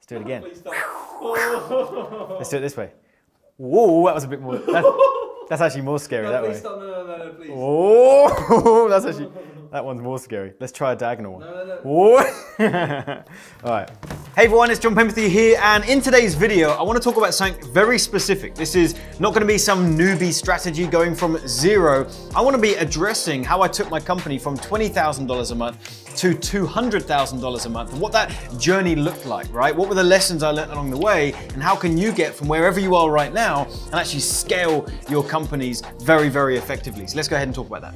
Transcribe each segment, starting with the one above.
Let's do it again. Please stop. Oh. Let's do it this way. Whoa, that was a bit more. That's actually more scary that way. Please stop. No, please. Oh, that's actually, that one's more scary. Let's try a diagonal one. No. Whoa. All right. Hey everyone, it's John Penberthy here, and in today's video, I want to talk about something very specific. This is not going to be some newbie strategy going from zero. I want to be addressing how I took my company from $20,000 a month to $200,000 a month, and what that journey looked like, right? What were the lessons I learned along the way, and how can you get from wherever you are right now and actually scale your companies very, very effectively. So let's go ahead and talk about that.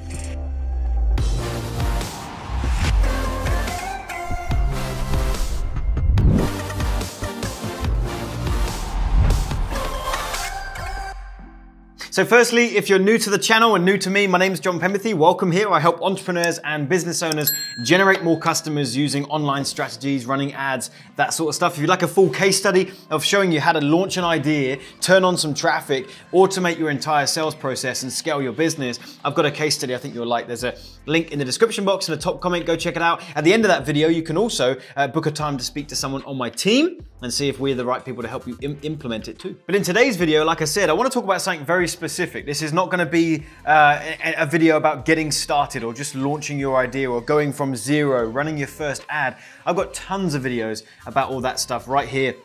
So firstly, if you're new to the channel and new to me, my name's John Penberthy. Welcome here. I help entrepreneurs and business owners generate more customers using online strategies, running ads, that sort of stuff. If you'd like a full case study of showing you how to launch an idea, turn on some traffic, automate your entire sales process and scale your business, I've got a case study I think you'll like. There's a link in the description box and a top comment. Go check it out. At the end of that video, you can also book a time to speak to someone on my team and see if we're the right people to help you implement it too. But in today's video, like I said, I want to talk about something very specific. This is not going to be a video about getting started or just launching your idea or going from zero, running your first ad. I've got tons of videos about all that stuff right here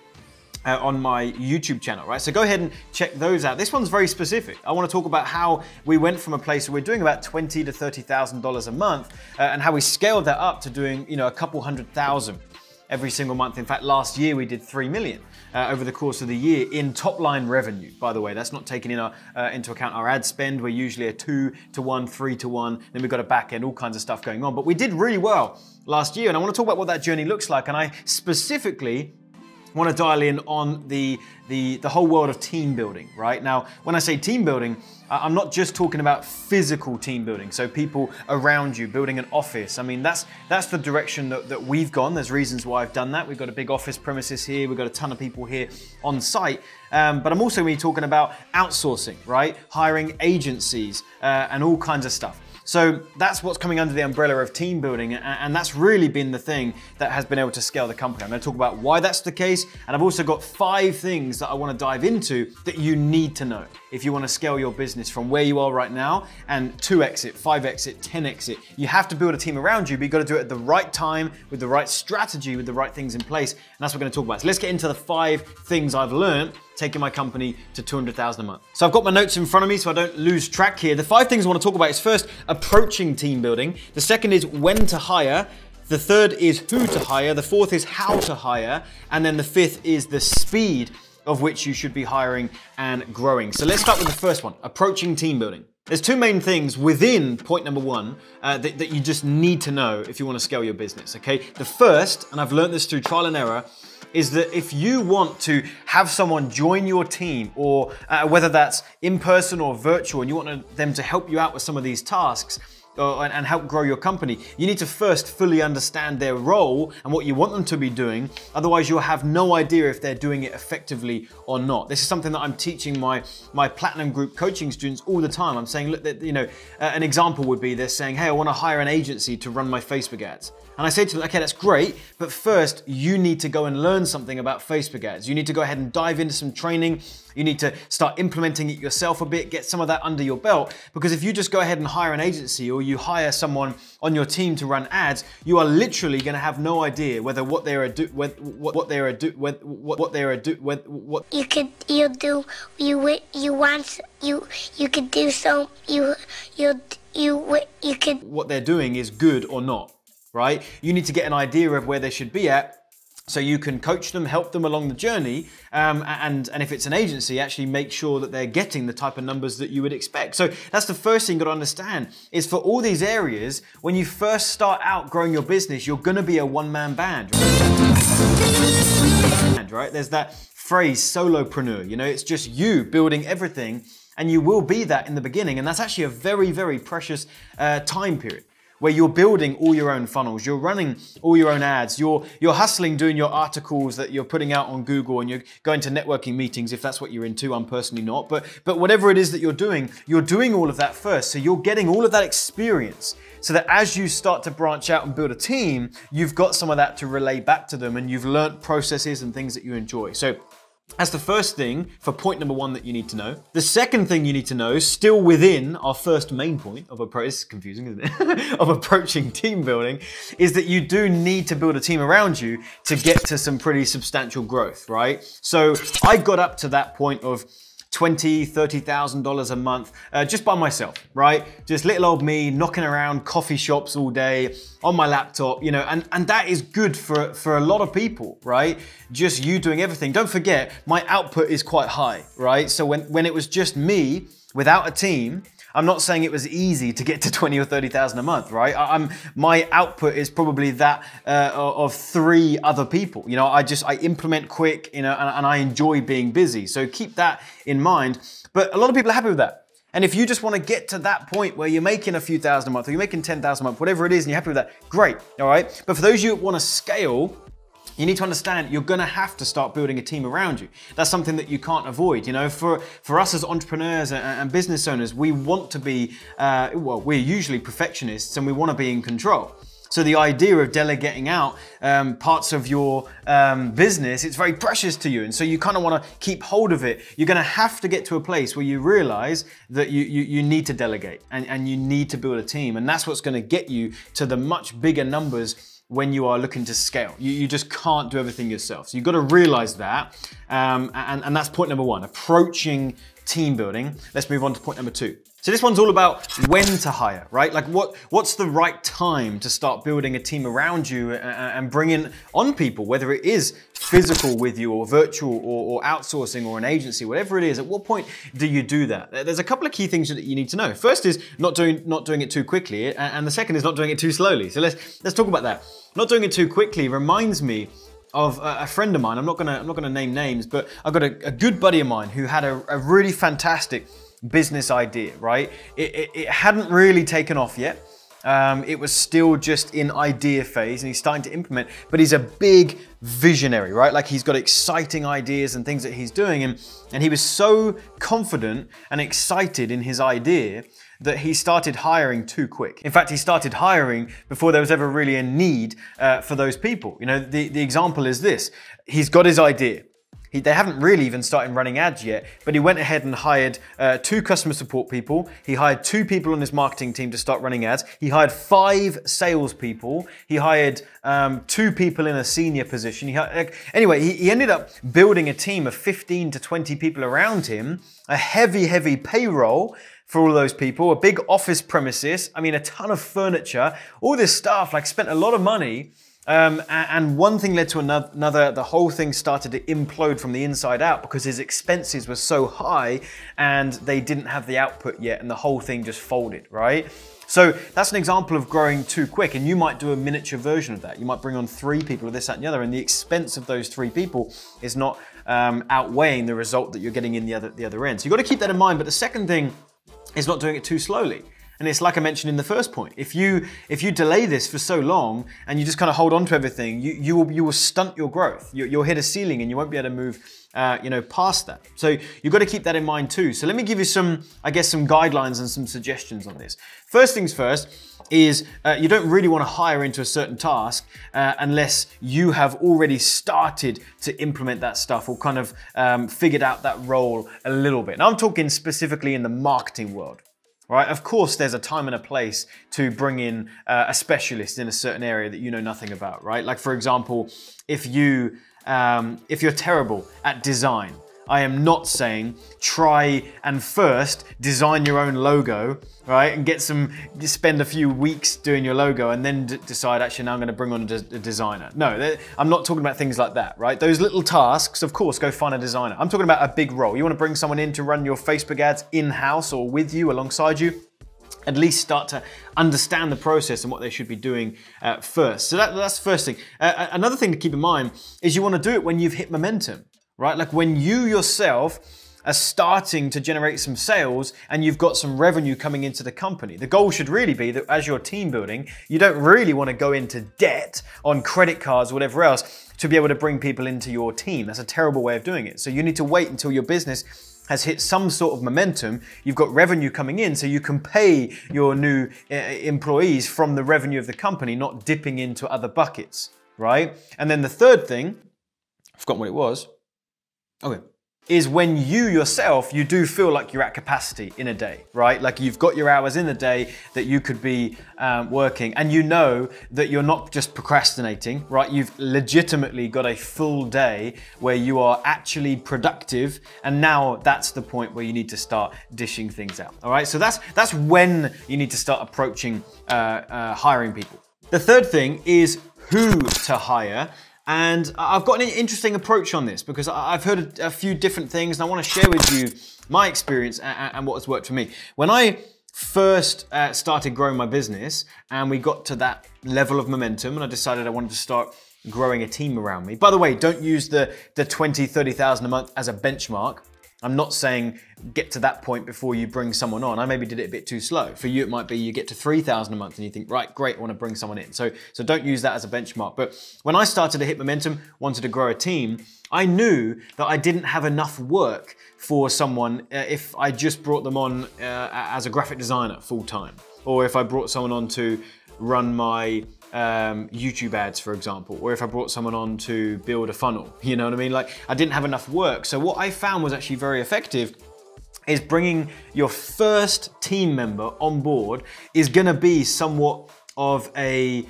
on my YouTube channel, right? So go ahead and check those out. This one's very specific. I want to talk about how we went from a place where we're doing about $20,000 to $30,000 a month and how we scaled that up to doing, a couple $100,000 every single month. In fact, last year we did 3 million over the course of the year in top line revenue. By the way, that's not taking into account our ad spend. We're usually a 2-to-1, 3-to-1. Then we've got a back end, all kinds of stuff going on. But we did really well last year. And I want to talk about what that journey looks like. And I specifically want to dial in on the whole world of team building, right? Now, when I say team building, I'm not just talking about physical team building, so people around you, building an office. I mean, that's the direction that we've gone. There's reasons why I've done that. We've got a big office premises here. We've got a ton of people here on site. But I'm also going to be talking about outsourcing, right? Hiring agencies and all kinds of stuff. So that's what's coming under the umbrella of team building, and that's really been the thing that has been able to scale the company. I'm going to talk about why that's the case, and I've also got 5 things that I want to dive into that you need to know if you want to scale your business from where you are right now and 2x it, 5x it, 10x it. You have to build a team around you, but you've got to do it at the right time, with the right strategy, with the right things in place, and that's what we're going to talk about. So let's get into the 5 things I've learned taking my company to $200,000 a month. So I've got my notes in front of me so I don't lose track here. The 5 things I want to talk about is first, approaching team building. The second is when to hire. The third is who to hire. The fourth is how to hire. And then the 5th is the speed of which you should be hiring and growing. So let's start with the first one, approaching team building. There's 2 main things within point number 1 that you just need to know if you want to scale your business, okay? The first, and I've learned this through trial and error, is that if you want to have someone join your team, or whether that's in person or virtual, and you want them to help you out with some of these tasks, and help grow your company, you need to first fully understand their role and what you want them to be doing. Otherwise, you'll have no idea if they're doing it effectively or not. This is something that I'm teaching my Platinum Group coaching students all the time. I'm saying, look, an example would be they're saying, hey, I want to hire an agency to run my Facebook ads. And I say to them, okay, that's great, but first you need to go and learn something about Facebook ads. You need to go ahead and dive into some training. You need to start implementing it yourself a bit, get some of that under your belt. Because if you just go ahead and hire an agency, or you hire someone on your team to run ads, you are literally going to have no idea whether what they are doing. What they're doing is good or not. Right? You need to get an idea of where they should be at so you can coach them, help them along the journey, and if it's an agency, actually make sure that they're getting the type of numbers that you would expect. So that's the first thing you've got to understand, is for all these areas, when you first start out growing your business, you're going to be a one-man band. Right? There's that phrase, solopreneur. It's just you building everything, and you will be that in the beginning, and that's actually a very, very precious time period, where you're building all your own funnels, you're running all your own ads, you're hustling, doing your articles that you're putting out on Google, and you're going to networking meetings if that's what you're into. I'm personally not, but whatever it is that you're doing all of that first. So you're getting all of that experience so that as you start to branch out and build a team, you've got some of that to relay back to them and you've learnt processes and things that you enjoy. So that's the first thing for point number one that you need to know. The second thing you need to know, still within our first main point of this is confusing, isn't it? of approaching team building, is that you do need to build a team around you to get to some pretty substantial growth, right? So I got up to that point of $20,000, $30,000 a month just by myself, right? Just little old me knocking around coffee shops all day on my laptop, you know, and that is good for a lot of people, right? Just you doing everything. Don't forget, my output is quite high, right? So when it was just me without a team, I'm not saying it was easy to get to 20 or 30,000 a month, right? My output is probably that of 3 other people. You know, I implement quick, you know, and I enjoy being busy. So keep that in mind. But a lot of people are happy with that. And if you just want to get to that point where you're making a few thousand a month, or you're making 10,000 a month, whatever it is, and you're happy with that, great, all right? But for those of you that want to scale, you need to understand you're gonna have to start building a team around you. That's something that you can't avoid. You know, for us as entrepreneurs and business owners, we want to be, we're usually perfectionists and we wanna be in control. So the idea of delegating out parts of your business, it's very precious to you. And so you kind of want to keep hold of it. You're going to have to get to a place where you realize that you need to delegate and you need to build a team. And that's what's going to get you to the much bigger numbers when you are looking to scale. You just can't do everything yourself. So you've got to realize that. And that's point number one, approaching team building. Let's move on to point number two. So this one's all about when to hire, right? Like what's the right time to start building a team around you and bringing on people, whether it is physical with you or virtual or outsourcing or an agency, whatever it is. At what point do you do that? There's a couple of key things that you need to know. First is not doing it too quickly, and the second is not doing it too slowly. So let's talk about that. Not doing it too quickly reminds me of a friend of mine. I'm not gonna name names, but I've got a good buddy of mine who had a really fantastic business idea, right? It hadn't really taken off yet. It was still just in idea phase and he's starting to implement, but he's a big visionary, right? Like he's got exciting ideas and things that he's doing, and he was so confident and excited in his idea that he started hiring too quick. In fact, he started hiring before there was ever really a need for those people. You know, the example is this. He's got his idea. They haven't really even started running ads yet, but he went ahead and hired 2 customer support people. He hired 2 people on his marketing team to start running ads. He hired 5 salespeople. He hired 2 people in a senior position. Anyway, he ended up building a team of 15 to 20 people around him, a heavy payroll for all those people, a big office premises, I mean, a ton of furniture, all this stuff, like spent a lot of money. And one thing led to another. The whole thing started to implode from the inside out because his expenses were so high and they didn't have the output yet, and the whole thing just folded, right? So that's an example of growing too quick, and you might do a miniature version of that. You might bring on 3 people of this, that, and the other, and the expense of those 3 people is not outweighing the result that you're getting in the other end. So you've got to keep that in mind. But the second thing is not doing it too slowly. And it's like I mentioned in the first point. If you delay this for so long and you just kind of hold on to everything, you will stunt your growth. You'll hit a ceiling and you won't be able to move past that. So you've got to keep that in mind too. So let me give you some guidelines and some suggestions on this. First things first is you don't really want to hire into a certain task unless you have already started to implement that stuff or kind of figured out that role a little bit. Now I'm talking specifically in the marketing world. Right? Of course, there's a time and a place to bring in a specialist in a certain area that you know nothing about, right? Like for example, if you're terrible at design, I am not saying try and first design your own logo, right? And spend a few weeks doing your logo and then decide, actually, now I'm going to bring on a designer. No, I'm not talking about things like that, right? Those little tasks, of course, go find a designer. I'm talking about a big role. You want to bring someone in to run your Facebook ads in-house or with you, alongside you. At least start to understand the process and what they should be doing first. So that's the first thing. Another thing to keep in mind is you want to do it when you've hit momentum. Right? Like when you yourself are starting to generate some sales and you've got some revenue coming into the company. The goal should really be that as you're team building, you don't really want to go into debt on credit cards or whatever else to be able to bring people into your team. That's a terrible way of doing it. So you need to wait until your business has hit some sort of momentum, you've got revenue coming in, so you can pay your new employees from the revenue of the company, not dipping into other buckets, right? And then the third thing, I've forgotten what it was. Okay. Is when you yourself, you do feel like you're at capacity in a day, right? Like you've got your hours in the day that you could be working, and you know that you're not just procrastinating, right? You've legitimately got a full day where you are actually productive, and now that's the point where you need to start dishing things out, all right? So that's when you need to start approaching hiring people. The third thing is who to hire. And I've got an interesting approach on this because I've heard a few different things, and I want to share with you my experience and what has worked for me. When I first started growing my business and we got to that level of momentum and I decided I wanted to start growing a team around me. By the way, don't use the 20, 30,000 a month as a benchmark. I'm not saying get to that point before you bring someone on. I maybe did it a bit too slow. For you, it might be you get to 3,000 a month and you think, right, great, I want to bring someone in. So don't use that as a benchmark. But when I started to hit momentum, wanted to grow a team, I knew that I didn't have enough work for someone if I just brought them on as a graphic designer full time, or if I brought someone on to run my YouTube ads, for example, or if I brought someone on to build a funnel, you know what I mean? Like I didn't have enough work. So what I found was actually very effective is bringing your first team member on board is gonna be somewhat of an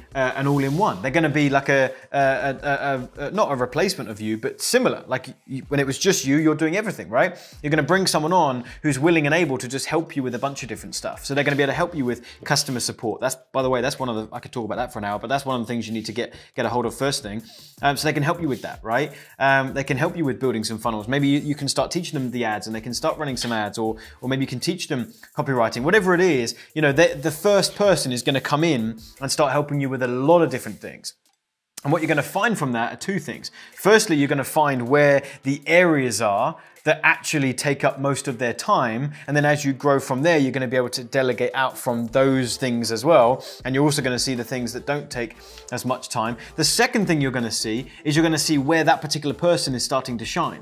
all-in-one. They're going to be like not a replacement of you, but similar. Like when it was just you, you're doing everything, right? You're going to bring someone on who's willing and able to just help you with a bunch of different stuff. So they're going to be able to help you with customer support. That's, by the way, that's one of the, I could talk about that for an hour, but that's one of the things you need to get a hold of first thing. So they can help you with that, right? They can help you with building some funnels. Maybe you can start teaching them the ads and they can start running some ads, or maybe you can teach them copywriting, whatever it is. You know, the first person is going to come in and start helping you with a lot of different things. And what you're going to find from that are two things. Firstly, you're going to find where the areas are that actually take up most of their time. And then as you grow from there, you're going to be able to delegate out from those things as well. And you're also going to see the things that don't take as much time. The second thing you're going to see is you're going to see where that particular person is starting to shine.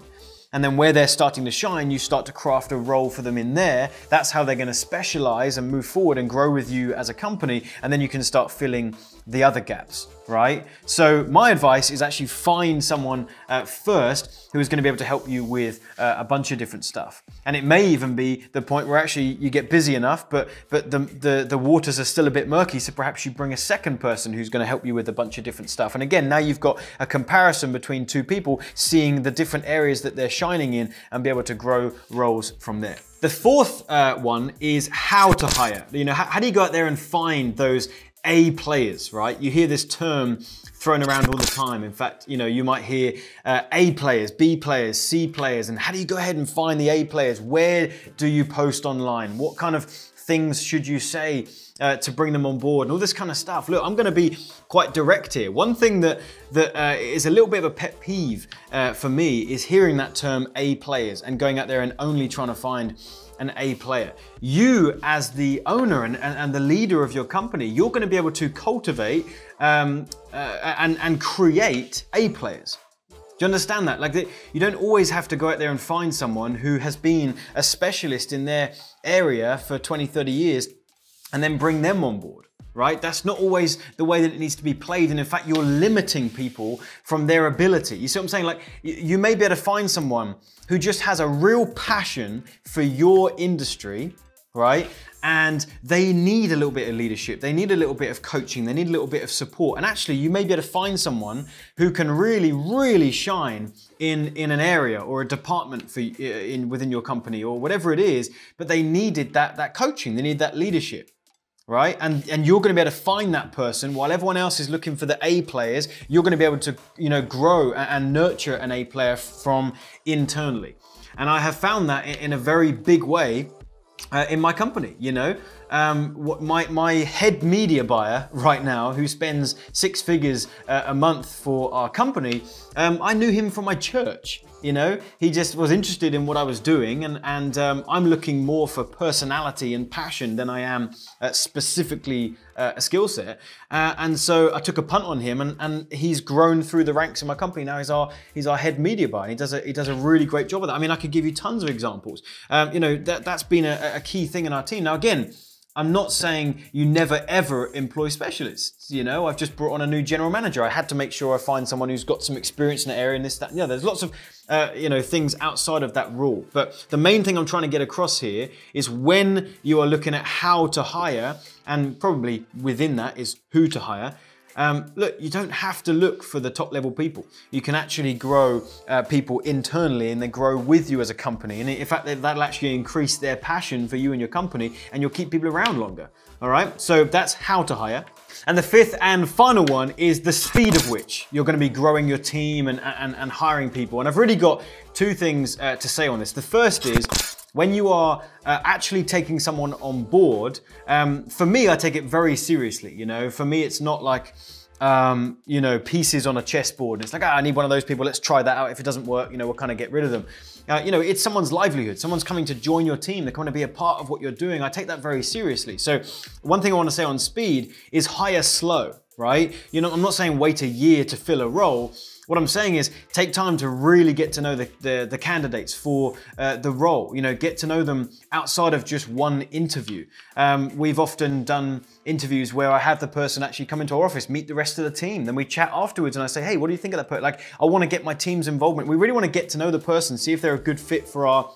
And then where they're starting to shine, you start to craft a role for them in there. That's how they're going to specialize and move forward and grow with you as a company. And then you can start filling the other gaps, right? So my advice is actually find someone first who is going to be able to help you with a bunch of different stuff. And it may even be the point where actually you get busy enough, but the waters are still a bit murky. So perhaps you bring a second person who's going to help you with a bunch of different stuff. And again, now you've got a comparison between two people, seeing the different areas that they're shining in and be able to grow roles from there. The fourth one is how to hire. You know, how do you go out there and find those A players, right? You hear this term thrown around all the time. In fact, you know, you might hear A players, B players, C players, and how do you go ahead and find the A players? Where do you post online? What kind of things should you say to bring them on board and all this kind of stuff? Look, I'm going to be quite direct here. One thing that is a little bit of a pet peeve for me is hearing that term A players and going out there and only trying to find an A player. You as the owner and the leader of your company, you're going to be able to cultivate and create A players. Do you understand that? Like you don't always have to go out there and find someone who has been a specialist in their area for 20, 30 years and then bring them on board, right? That's not always the way that it needs to be played. And in fact, you're limiting people from their ability. You see what I'm saying? Like you may be able to find someone who just has a real passion for your industry, right? And they need a little bit of leadership. They need a little bit of coaching. They need a little bit of support. And actually, you may be able to find someone who can really, really shine in an area or a department within your company or whatever it is, but they needed that coaching. They need that leadership. Right? And you're going to be able to find that person while everyone else is looking for the A players. You're going to be able to, you know, grow and nurture an A player from internally. And I have found that in a very big way in my company, you know. my head media buyer right now, who spends 6 figures a month for our company, I knew him from my church. You know, he just was interested in what I was doing, and I'm looking more for personality and passion than I am specifically a skill set. And so I took a punt on him, and he's grown through the ranks in my company. Now he's our head media buyer. He does a really great job of that. I mean, I could give you tons of examples. You know, that's been a key thing in our team. Now again, I'm not saying you never ever employ specialists. You know, I've just brought on a new general manager. I had to make sure I find someone who's got some experience in the area and this, that, and the other. There's lots of, you know, things outside of that rule. But the main thing I'm trying to get across here is when you are looking at how to hire, and probably within that is who to hire, look, you don't have to look for the top level people. You can actually grow people internally, and they grow with you as a company. And in fact, that'll actually increase their passion for you and your company, and you'll keep people around longer. All right, so that's how to hire. And the fifth and final one is the speed of which you're going to be growing your team and hiring people. And I've really got 2 things to say on this. The first is, when you are actually taking someone on board, for me, I take it very seriously. You know, for me, it's not like, you know, pieces on a chessboard. It's like, I need one of those people. Let's try that out. If it doesn't work, you know, we'll kind of get rid of them. You know, it's someone's livelihood. Someone's coming to join your team. They're coming to be a part of what you're doing. I take that very seriously. So one thing I want to say on speed is hire slow, right? You know, I'm not saying wait a year to fill a role. What I'm saying is take time to really get to know the candidates for the role. You know, get to know them outside of just one interview. We've often done interviews where I have the person actually come into our office, meet the rest of the team. Then we chat afterwards and I say, hey, what do you think of that person? Like, I want to get my team's involvement. We really want to get to know the person, see if they're a good fit for our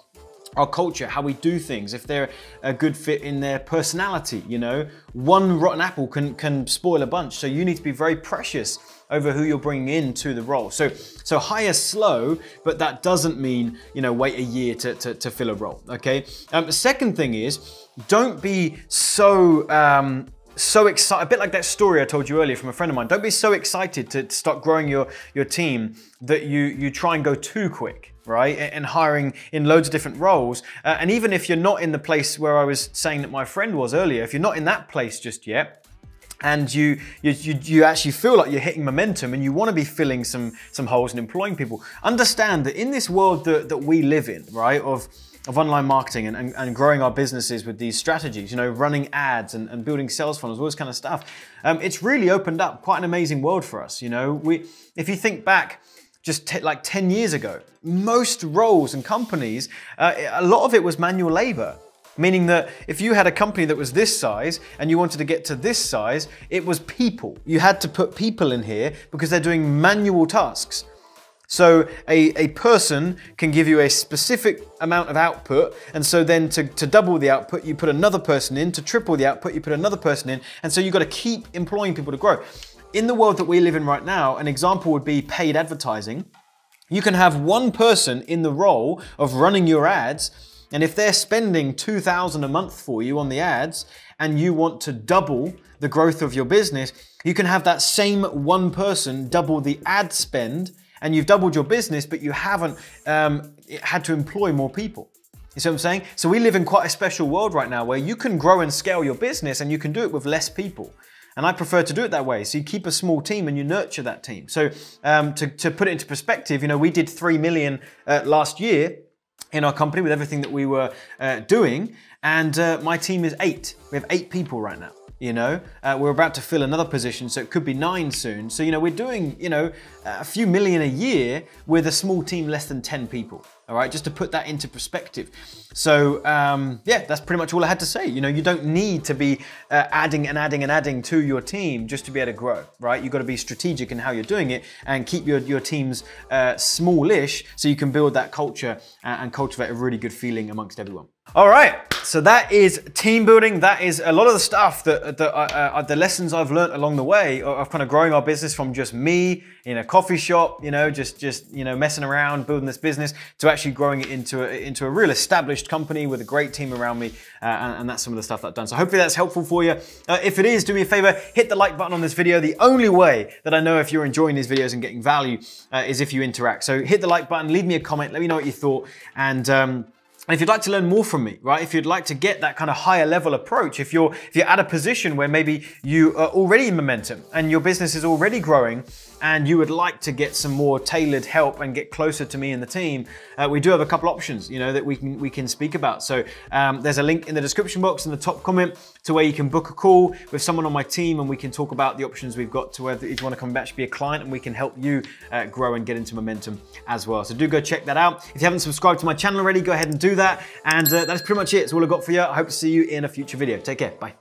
culture, how we do things, if they're a good fit in their personality. You know, one rotten apple can spoil a bunch. So you need to be very precious over who you're bringing into the role. So hire slow, but that doesn't mean, you know, wait a year to fill a role, okay? The second thing is, don't be so excited, a bit like that story I told you earlier from a friend of mine. Don't be so excited to start growing your team that you try and go too quick, right? And hiring in loads of different roles. And even if you're not in the place where I was saying that my friend was earlier, if you're not in that place just yet, and you actually feel like you're hitting momentum and you want to be filling some holes and employing people, understand that in this world that we live in, right, of online marketing and growing our businesses with these strategies, you know, running ads and building sales funnels, all this kind of stuff, it's really opened up quite an amazing world for us. You know, if you think back just like 10 years ago, most roles and companies, a lot of it was manual labor. Meaning that if you had a company that was this size and you wanted to get to this size, it was people. You had to put people in here because they're doing manual tasks. So a person can give you a specific amount of output, and so then to double the output, you put another person in, to triple the output, you put another person in, and so you've got to keep employing people to grow. In the world that we live in right now, an example would be paid advertising. You can have one person in the role of running your ads, and if they're spending $2,000 a month for you on the ads and you want to double the growth of your business, you can have that same one person double the ad spend, and you've doubled your business, but you haven't had to employ more people. You see what I'm saying? So we live in quite a special world right now where you can grow and scale your business and you can do it with less people. And I prefer to do it that way. So you keep a small team and you nurture that team. So to put it into perspective, you know, we did 3 million last year in our company with everything that we were doing, and my team is 8. We have 8 people right now. You know, we're about to fill another position, so it could be 9 soon. So, you know, we're doing, you know, a few million a year with a small team, less than 10 people. All right, just to put that into perspective. So, yeah, that's pretty much all I had to say. You know, you don't need to be adding and adding and adding to your team just to be able to grow, right? You've got to be strategic in how you're doing it and keep your teams smallish so you can build that culture and cultivate a really good feeling amongst everyone. All right, so that is team building. That is a lot of the stuff the lessons I've learned along the way of kind of growing our business from just me in a coffee shop, you know, just you know, messing around, building this business, to actually growing it into a real established company with a great team around me, and that's some of the stuff that I've done. So hopefully that's helpful for you. If it is, do me a favor, hit the like button on this video. The only way that I know if you're enjoying these videos and getting value is if you interact. So hit the like button, leave me a comment, let me know what you thought, and And if you'd like to learn more from me, right? If you'd like to get that kind of higher level approach, if you're at a position where maybe you are already in momentum and your business is already growing and you would like to get some more tailored help and get closer to me and the team, we do have a couple options, you know, that we can speak about. So there's a link in the description box in the top comment to where you can book a call with someone on my team and we can talk about the options we've got to whether you want to come back to be a client and we can help you grow and get into momentum as well. So do go check that out. If you haven't subscribed to my channel already, go ahead and do that. And that's pretty much it. That's all I've got for you. I hope to see you in a future video. Take care. Bye.